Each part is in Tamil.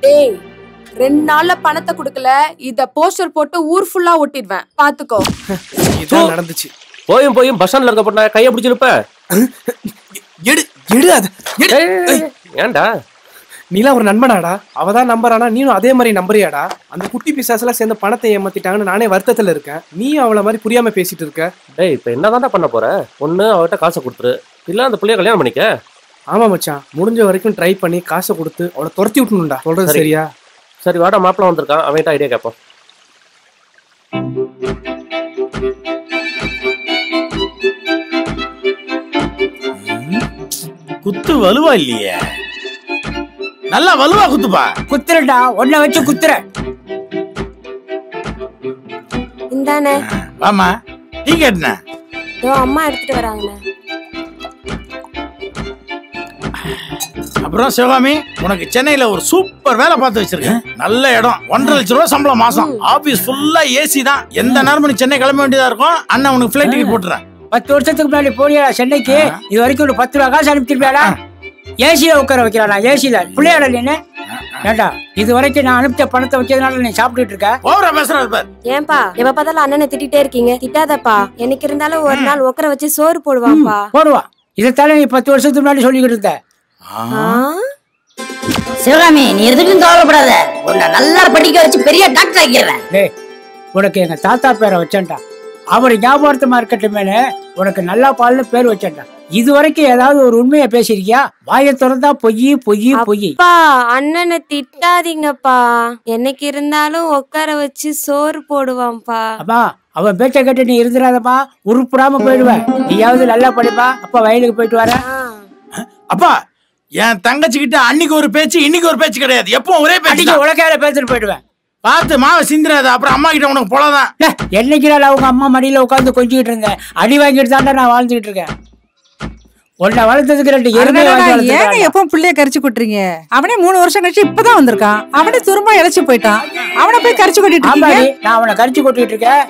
டேய் 2 நாள்ல பணத்தை குடுக்கல இத போஸ்டர் போட்டு ஊர் ஃபுல்லா ஒட்டிடுவேன் பாத்துக்கோ. இதான் நடந்துச்சு. போயும் பஸ் ஸ்டாண்ட்ல இருக்க போட்டா கைய பிடிச்சு நிப்ப. எடு எடு அத. ஏன்டா? நீலாம் ஒரு நண்பனாடா. அவதான் நம்பறானா நீனும் அதே மாதிரி நம்பறியாடா? அந்த குட்டி பிசாசெல்லாம் சேர்ந்து பணத்தை ஏமாத்திட்டாங்கன்னு நானே வருத்தத்துல இருக்கேன். நீயும் அவளை மாதிரி புரியாம பேசிட்டு இருக்க. டேய் இப்ப என்னதான்டா பண்ண போற? ஒண்ணு அவட்ட காசை கொடுத்துரு, இல்ல அந்த புள்ளைய கல்யாணம் பண்ணிக்க. ஆமா மச்சான், முடிஞ்ச வரைக்கும் ட்ரை பண்ணி காசை கொடுத்து அவளை துரத்தி விட்டணும்டா. சொல்றது சரியா? சரி வாடா, மாப்பிள்ள வந்திருக்கான், அவன்கிட்ட ஐடியா கேட்போம். குத்து வலுவா இல்லையே. நல்லா வலுவா குத்துப்பா. குத்துறடா, ஒன்ன வச்சு குத்துற. இந்தானே. வாமா, டீ கேட்ன. இதோ அம்மா எடுத்துட்டு வராங்கண்ணே. அப்புறம் சிவகாமி, உனக்கு சென்னையில ஒரு சூப்பர் வேலை பார்த்து வச்சிருக்கேன். நல்ல இடம், 1.5 லட்சம் ரூபாய் சம்பளம் மாசம். ஆபீஸ் ஃபுல்லா ஏசி தான். எந்த நேரமும் நீ சென்னை கிளம்ப வேண்டியதா இருக்கும். அண்ணன் உனக்கு ஃபிளைட் டிக்கெட் போட்டுறேன். 10 வருஷத்துக்கு முன்னாடி போனியா சென்னைக்கு? இது வரைக்கும் ஒரு 10 ரூபா காசு அனுப்பிச்சிருப்பியாடா? ஏசியில உட்கார வைக்கிறானா? ஏசியில பிள்ளையாட நீனு? ஏண்டா இது வரைக்கும் நான் அனுப்பிச்ச பணத்தை வச்சதுனால நீ சாப்பிட்டுட்டு இருக்க? ஓவரா பேசுறாரு பாரு. ஏன்பா எப்ப பார்த்தாலும் அண்ணனை திட்டிட்டே இருக்கீங்க? திட்டாதப்பா. எனக்கு இருந்தாலும் ஒரு நாள் உட்கார வச்சு சோறு போடுவான்ப்பா. போடுவா. இதைத்தானே நீ 10 வருஷத்துக்கு முன்னாடி சொல்லிக்கிட்டு இருந்த. சிவகாமி, நீ எதுக்கும் கவலைப்படாத. உன்னை நல்லா படிக்க வச்சு பெரிய டாக்டர் ஆக்கிடுறேன். டேய், உனக்கு எங்க தாத்தா பேரை வச்சேன்டா. அவர் ஞாபகமா இருக்கட்டுமேனு உனக்கு நல்லா பால்னு பேர் வச்சேன்டா. இது வரைக்கும் ஏதாவது ஒரு உண்மையை பேசிருக்கியா? வாயை திறந்தா பொய் பொய் பொய். அண்ணனை திட்டாதீங்கப்பா. என்னைக்கு இருந்தாலும் உட்கார வச்சு சோறு போடுவான்ப்பா. அப்பா, அவன் பேச்ச கேட்டு நீ இருந்துடாதப்பா, உருப்புடாம போயிடுவேன். நீயாவது நல்லா படிப்பா. அப்பா வயலுக்கு போயிட்டு வர. அப்பா, என் தங்கச்சிக்கிட்ட அன்னைக்கு ஒரு பேச்சு இன்னைக்கு ஒரு பேச்சு கிடையாது. எப்பவும் ஒரே பேச்சு. உலகையில பேசிட்டு போயிடுவேன். பார்த்து மாவை சிந்திராத. அப்புறம் அம்மா கிட்ட உனக்கு போலதான். என்னைக்கு நாள் அவங்க அம்மா மடியில உட்காந்து கொஞ்சிக்கிட்டு இருந்தேன். அடி வாங்கிட்டு தாண்டா நான் வாழ்ந்துட்டு இருக்கேன். உன்னை வளர்த்ததுக்கு 2 எருமை வாங்கி ஏங்க எப்போ பிள்ளைய கரிச்சு கொட்டுறீங்க? அவனே 3 வருஷம் கழிச்சு இப்பதான் வந்திருக்கான். அவனே திரும்ப இழைச்சு போயிட்டான். அவனை போய் கரிச்சு கொட்டிட்டு இருக்கீங்க. நான் அவனை கரிச்சு கொட்டிட்டு இருக்கேன்.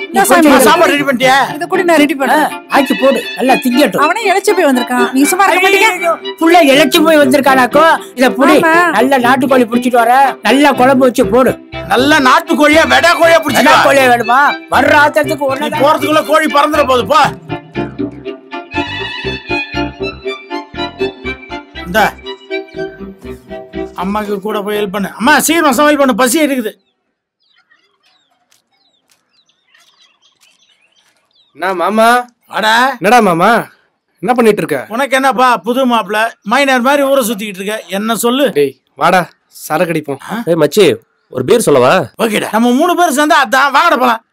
சாப்பாடு ரெடி பண்ணிட்டியா? இத கூட நான் ரெடி பண்ணேன். ஆக்கி போடு, நல்லா திங்கட்டும். அவனே இழைச்சு போய் வந்திருக்கான். நீ சும்மா இருக்க மாட்டீங்க? புள்ள இழைச்சு போய் வந்திருக்கானாக்கோ. இத புடி, நல்ல நாட்டுக்கோழி புடிச்சிட்டு வர. நல்லா குழம்பு வச்சு போடு. நல்ல நாட்டுக்கோழியா வெடா கோழியா புடிச்சிட்டு வா. கோழியா வேணுமா? வர்ற ஆத்தத்துக்கு ஒண்ணு போறதுக்குள்ள கோழி பறந்துற போகுது. போ. இந்த அம்மாக்கு கூட போய் ஹெல்ப் பண்ணு. அம்மா சீக்கிரம் சமையல் பண்ணு, பசி இருக்குது. என்ன மாமா? வாடா. என்னடா மாமா, என்ன பண்ணிட்டு இருக்க? உனக்கு என்னப்பா புது மாப்பிள்ள மைனர் மாதிரி ஊரை சுத்திக்கிட்டு இருக்க? என்ன சொல்லு. டேய் வாடா, சரக்கு அடிப்போம். ஏய் மச்சி, ஒரு பீர் சொல்லவா? ஓகேடா, நம்ம 3 பேர் சேர்ந்தா அதான். வாங்கடா போலாம்.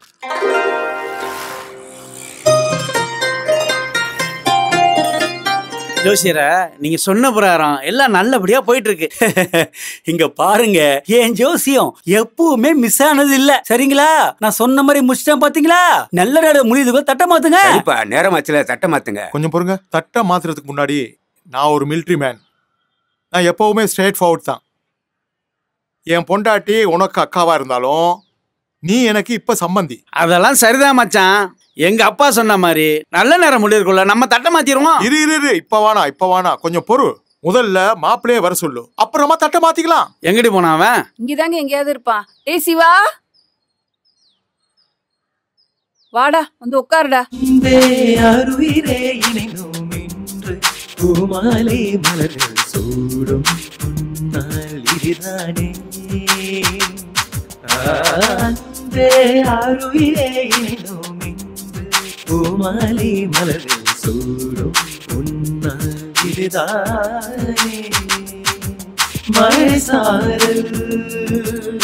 ஜோசியர, நீங்க சொன்ன பிரகாரம் எல்லாம் நல்லபடியா போயிட்டு இருக்கு. இங்க பாருங்க, என் ஜோசியம் எப்பவுமே மிஸ் ஆனது இல்ல. சரிங்களா? நான் சொன்ன மாதிரி முடிச்சிட்டேன். பாத்தீங்களா? நல்ல நேரம் முடியுதுங்க. தட்ட மாத்துங்க. இப்ப நேரம் ஆச்சுல, தட்ட மாத்துங்க. கொஞ்சம் பொறுங்க. தட்ட மாத்துறதுக்கு முன்னாடி, நான் ஒரு மிலிட்ரி மேன். நான் எப்பவுமே ஸ்ட்ரெயிட் ஃபார்வர்ட் தான். என் பொண்டாட்டி உனக்கு அக்காவா இருந்தாலும் நீ எனக்கு இப்ப சம்பந்தி. அதெல்லாம் சரிதான் மச்சான். எங்க அப்பா சொன்ன மாதிரி நல்ல நேரம் முடியிருக்குள்ள நம்ம தட்ட மாத்திடுவோம். இரு இப்ப வானா கொஞ்சம் பொறு. முதல்ல மாப்பிளையே வர சொல்லு, அப்புறமா தட்ட மாத்திக்கலாம். எங்கடி போனா அவன்? இங்கதாங்க எங்கேயாவது இருப்பான். ஏய் சிவா, வாடா வந்து உட்காருடா. பூமாலை மலர்கள் சூடும் இதுதானே பூமாலை மலர்கள் சூடும் இதுதானே மழை சாரல்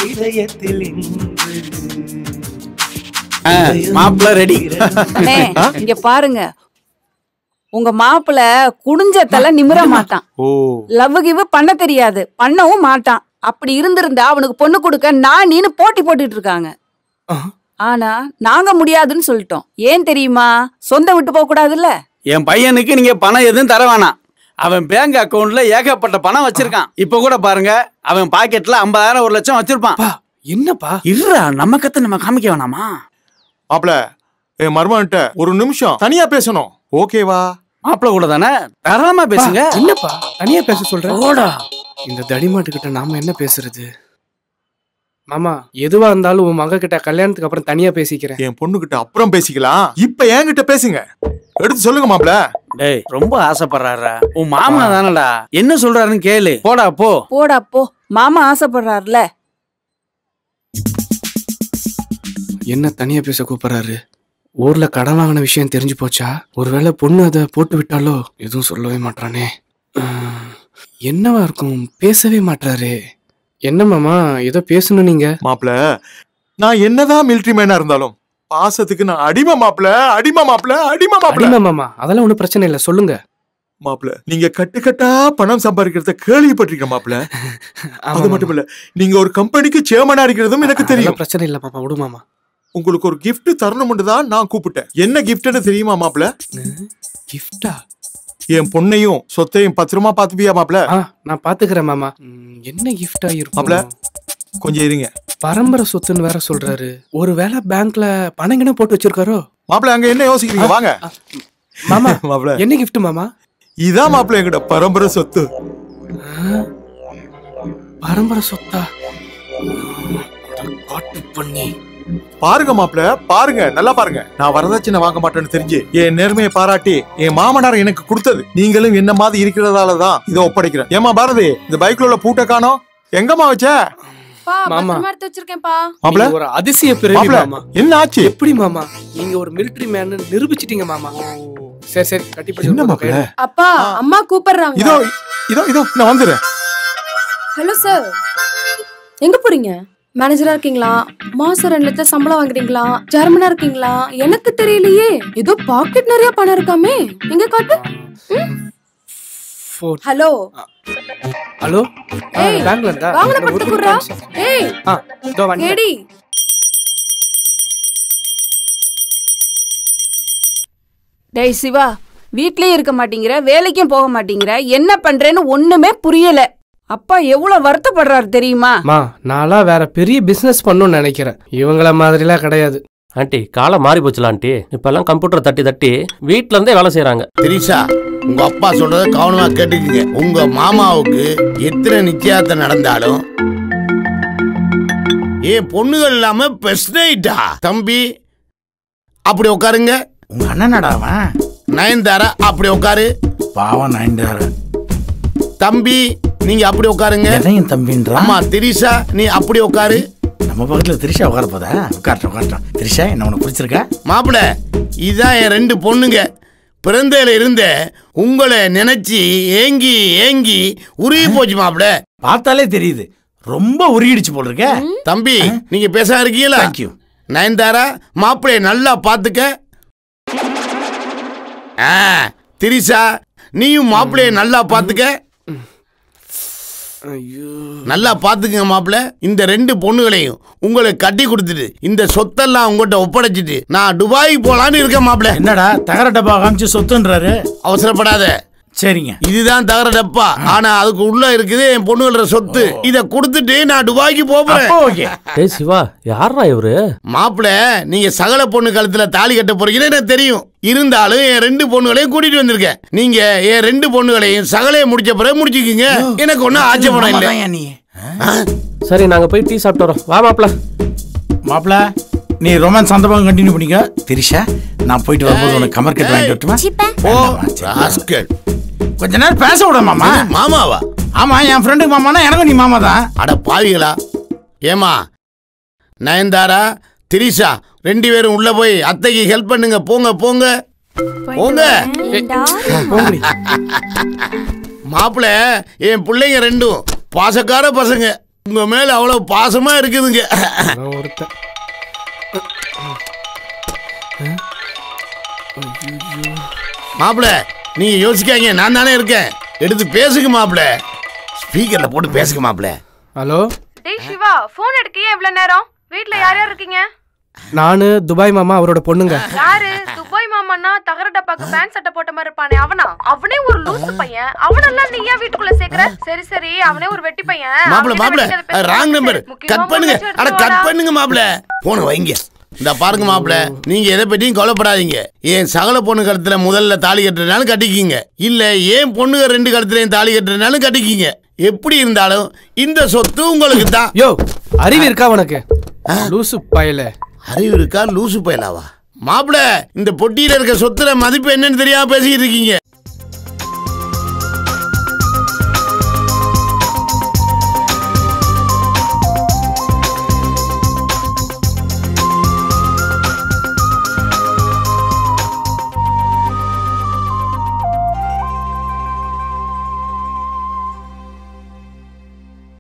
இதயத்தில் மாப்பிள்ள ரெடி. இங்க பாருங்க, உங்க மாப்பிள்ள குடிஞ்ச தலை நிமிர மாட்டான். லவ் கிவ் பண்ண தெரியாது, பண்ணவும் மாட்டான். அப்படி இருந்திருந்தா அவனுக்கு பொண்ணு கொடுக்க நான் நீனு போட்டி போட்டுட்டு இருக்காங்க. ஆனா நாங்க முடியாதுன்னு சொல்லிட்டோம். ஏன் தெரியுமா? சொந்த விட்டு போக கூடாதுல்ல. என் பையனுக்கு நீங்க பணம் எதுவும் தர வேணாம். அவன் பேங்க் அக்கவுண்ட்ல ஏகப்பட்ட பணம் வச்சிருக்கான். இப்ப கூட பாருங்க, அவன் பாக்கெட்ல 50,000 1 லட்சம் வச்சிருப்பான். என்னப்பா? இருடா, நம்ம கத்து நம்ம காமிக்க வேணாமா? மாப்பிள, என் மருமன்ட்ட ஒரு நிமிஷம் தனியா பேசணும். ஓகேவா? மாப்பிள கூட தானே, தாராளமா பேசுங்க. என்னப்பா தனியா பேச சொல்ற? ஓடா, இந்த தடிமாட்டுக்கிட்ட நாம என்ன பேசுறது? மாமா எதுவா இருந்தாலும் உன் மக கிட்ட கல்யாணத்துக்கு அப்புறம் தனியா பேசிக்கிறேன். என் பொண்ணுகிட்ட அப்புறம் பேசிக்கலாம். இப்ப என்கிட்ட பேசுங்க. எடுத்து சொல்லுங்க மாப்ள. டேய் ரொம்ப ஆசைப்படுறாரா? உன் மாமா தானடா, என்ன சொல்றாருன்னு கேளு. போடா போ. போடா போ. மாமா ஆசைப்படுறாருல. என்ன தனியா பேச கூப்பிடுறாரு? ஊர்ல கடன் வாங்கின விஷயம் தெரிஞ்சு போச்சா? ஒருவேளை பொண்ணு அதை போட்டு விட்டாலோ? எதுவும் சொல்லவே மாட்டானே. என்னவா இருக்கும்? பேசவே மாட்டாரு. என்ன மாமா ஏதோ பேசணும் நீங்க? மாப்ள நான் என்னதான் மிலிட்டரி மேனா இருந்தாலும் பாசத்துக்கு நான் அடிமை மாப்ள. அடிமை மாப்ள. அடிமை மாப்ள. அடிமை மாமா அதெல்லாம் ஒண்ணும் பிரச்சனை இல்ல, சொல்லுங்க. மாப்ள நீங்க கட்டுக்கட்டா பணம் சம்பாதிக்கிறத கேள்விப்பட்டிருக்கேன் மாப்ள. அது மட்டும் இல்ல, நீங்க ஒரு கம்பெனிக்கு சேர்மனா இருக்கிறதும் எனக்கு தெரியும். பிரச்சனை இல்ல மாமா, விடு மாமா. உங்களுக்கு ஒரு கிஃப்ட் தரணும்னு தான் நான் கூப்பிட்டேன். என்ன கிஃப்ட்னு தெரியுமா மாப்ள? கிஃப்டா? என் பொண்ணையும் சொத்தையும் பத்திரமா பாத்துப்பியா மாப்ள? நான் பாத்துக்கிறேன் மாமா. என்ன கிஃப்டா இருக்கும் மாப்ள? கொஞ்சம் இருங்க. பரம்பரை சொத்துன்னு வேற சொல்றாரு. ஒருவேளை பேங்க்ல பணம் கிணம் போட்டு வச்சிருக்காரோ? மாப்ள அங்க என்ன யோசிக்கிறீங்க? வாங்க மாமா. மாப்ள என்ன கிஃப்ட் மாமா? இதான் மாப்ள எங்கட பரம்பரை சொத்து. பரம்பரை சொத்தா? காட்டு பண்ணி பாருங்க மாப்ள, பாருங்க, நல்லா பாருங்க. நான் வரதட்சணை வாங்க மாட்டேன்னு தெரிஞ்சு என் நேர்மையை பாராட்டி என் மாமனார் எனக்கு கொடுத்தது. நீங்களும் என்ன மாதிரி இருக்கிறதாலதான் இதை ஒப்படைக்கிறேன். ஏமா பாரதி, இந்த பைக்ல உள்ள பூட்டை காணோம், எங்கம்மா வச்ச? மாமா எடுத்து வச்சிருக்கேன்ப்பா. மாப்ள ஒரு அதிசய பிறவி மாமா. என்ன ஆச்சு? எப்படி மாமா நீங்க ஒரு மிலிட்டரி மேன் நிரூபிச்சிட்டீங்க மாமா. சரி சரி கட்டி பிடிச்சு. என்ன மாப்ள? அப்பா அம்மா கூப்பிடுறாங்க. இதோ இதோ இதோ நான் வந்துறேன். ஹலோ சார், எங்க போறீங்க? மேனேஜரா இருக்கீங்களா? மாசம் 2 லட்சம் சம்பளம் வாங்குறீங்களா? ஜெர்மனா இருக்கீங்களா? எனக்கு தெரியலையே. ஏதோ பாக்கெட் நிறைய பணம் இருக்காமே. எங்க காட்டு. ஹலோ ஹலோ, பேங்க்ல இருந்தா வாங்கல பட்டு குறா. ஏய் இதோ வந்து ஏடி. டேய் சிவா, வீட்லயே இருக்க மாட்டேங்கிற, வேலைக்கும் போக மாட்டேங்கிற, என்ன பண்றேன்னு ஒண்ணுமே புரியல. அப்பா எவ்வளவு வருத்தப்படுறாரு தெரியுமா? நான்லாம் வேற பெரிய பிசினஸ் பண்ணணும்னு நினைக்கிறேன். இவங்கள மாதிரிலாம் கிடையாது. ஆண்டி காலம் மாறி போச்சுல ஆண்டி. இப்பெல்லாம் கம்ப்யூட்டர் தட்டி தட்டி வீட்ல இருந்தே வேலை செய்யறாங்க. திரிஷா, உங்க அப்பா சொல்றத கவனமா கேட்டுக்கீங்க. உங்க மாமாவுக்கு எத்தனை நிச்சயத்தை நடந்தாலும் ஏன் பொண்ணுகள் இல்லாம பெஸ்ட் தம்பி அப்படி உட்காருங்க. உங்க அண்ணனடா அவன்? நயன்தாரா அப்படி உட்காரு. பாவம் நயன்தாரா. தம்பி நீங்க அப்படி உட்காருங்க. எதையும் தம்பின்றா? அம்மா திரிஷா நீ அப்படி உட்காரு. நம்ம பக்கத்துல திரிஷா உட்கார போதா? உட்காரட்டும். திரிஷா என்ன உனக்கு பிடிச்சிருக்கா? மாப்பிள இதான் என் 2 பொண்ணுங்க. பிறந்தையில இருந்த உங்களை நினைச்சு ஏங்கி ஏங்கி உருகி போச்சு மாப்பிள. பார்த்தாலே தெரியுது ரொம்ப உருகிடுச்சு போல் இருக்க. தம்பி நீங்க பேச இருக்கீங்களா? நயன்தாரா மாப்பிளைய நல்லா பாத்துக்க. திரிஷா நீயும் மாப்பிளைய நல்லா பாத்துக்க. நல்லா பாத்துக்கங்க மாப்பிள்ள. இந்த 2 பொண்ணுகளையும் உங்களை கட்டி கொடுத்துட்டு இந்த சொத்தெல்லாம் உங்கள்கிட்ட ஒப்படைச்சிட்டு நான் துபாய்க்கு போலான்னு இருக்கேன் மாப்பிள்ள. என்னடா தகர டப்பா காமிச்சு சொத்துன்றாரு? அவசரப்படாத. சரிங்க, இதுதான் தகர டப்பா. ஆனா அதுக்கு உள்ள இருக்குது என் பொண்ணுகளோட சொத்து. இத கொடுத்துட்டு நான் துபாய்க்கு போறேன். டேய் சிவா, யாரா இவரு? மாப்பிள்ள நீங்க சகல பொண்ணு கழுத்துல தாலி கட்ட போறீங்கன்னு எனக்கு தெரியும். இருந்தாலும் என் 2 பொண்ணுகளையும் கூட்டிட்டு வந்திருக்கேன். நீங்க என் 2 பொண்ணுகளையும் சகலையை முடிச்ச பிறகு முடிச்சுக்கீங்க. எனக்கு ஒன்னும் ஆச்சரியம் இல்லை. சரி நாங்க போய் டீ சாப்பிட்டு வரோம். வா மாப்ள. மாப்ள நீ ரொமான்ஸ் அந்த பக்கம் கண்டினியூ பண்ணிக்க. திரிஷா நான் போயிட்டு வரும்போது உனக்கு கமர் கட் வாங்கிட்டு வரட்டுமா? கொஞ்ச நேரம் பேச விட மாமா. மாமாவா? ஆமா, என் ஃப்ரெண்டுக்கு மாமானா எனக்கும் நீ மாமா தான். அட பாவிகளா. ஏமா நயன்தாரா திரிஷா 2 பேரும் உள்ள போய் அத்தைக்கு ஹெல்ப் பண்ணுங்க. போங்க போங்க போங்க. மாப்பிள்ள என் பிள்ளைங்க 2 பாசக்கார பசங்க. உங்க மேல அவ்வளவு பாசமா இருக்குதுங்க. மாப்பிள்ள நீங்க யோசிக்காங்க, நான் தானே இருக்கேன். எடுத்து பேசுங்க மாப்பிள்ள. ஸ்பீக்கர்ல போட்டு பேசுங்க மாப்பிள்ள. ஹலோ. டேய் சிவா, போன் எடுக்கயே இவ்வளவு நேரம்? வீட்ல யார் யார் இருக்கீங்க? நானு துபாய் மாமா அவரோட பொண்ணுங்க. யாரு துபாய் மாமான்னா? தகர டப்பாக்கு பேண்ட் சட்டை போட்ட மாதிரி இருப்பானே அவனா? அவனே ஒரு லூசு பையன். அவனெல்லாம் நீ ஏன் வீட்டுக்குள்ள சேர்க்கற? சரி சரி, அவனே ஒரு வெட்டி பையன். மாப்பிள்ள ராங் நம்பர். கட் பண்ணுங்க. அட கட் பண்ணுங்க மாப்பிள்ள. போன வைங்க. இந்த பாருங்க மாப்பிள்ள, நீங்க எதை பற்றியும் கவலைப்படாதீங்க. என் சகல பொண்ணு கழுத்துல முதல்ல தாலி கட்டுறதுனாலும் கட்டிக்கிங்க, இல்ல ஏன் பொண்ணுங்க 2 கழுத்துலயும் தாலி கட்டுறதுனாலும் கட்டிக்கிங்க. எப்படி இருந்தாலும் இந்த சொத்து உங்களுக்கு தான். யோ, அறிவு இருக்கா உனக்கு? லூசு பயல. அறிவு இருக்கா? லூசு பயலாவா? மாப்பிள்ள, இந்த பொட்டியில இருக்க சொத்துல மதிப்பு என்னன்னு தெரியாம பேசிக்கிட்டு இருக்கீங்க.